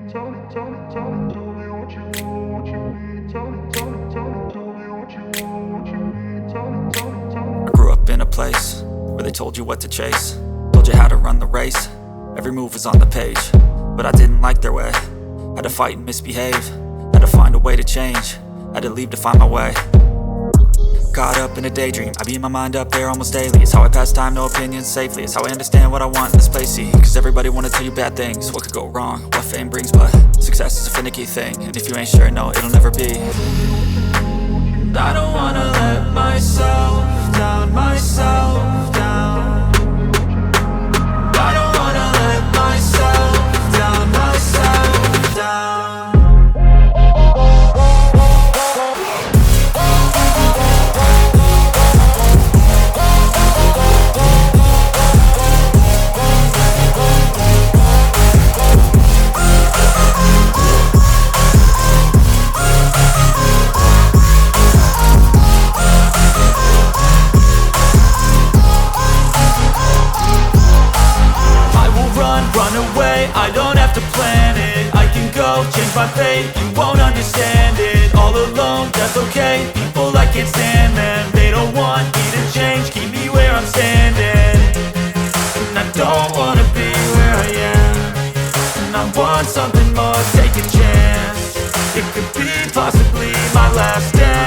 I grew up in a place where they told you what to chase, told you how to run the race. Every move was on the page, but I didn't like their way. Had to fight and misbehave, had to find a way to change, had to leave to find my way. Caught up in a daydream, I beat my mind up there almost daily. It's how I pass time, no opinions safely. It's how I understand what I want in this place, see. Cause everybody wanna tell you bad things, what could go wrong, what fame brings. But success is a finicky thing, and if you ain't sure, no, it'll never be. And I don't wanna let myself down, myself down. And I don't wanna let myself down, myself down. I don't have to plan it, I can go change my fate. You won't understand it, all alone, that's okay. People I can't stand them, they don't want me to change. Keep me where I'm standing, and I don't wanna be where I am. And I want something more, take a chance. It could be possibly my last stand.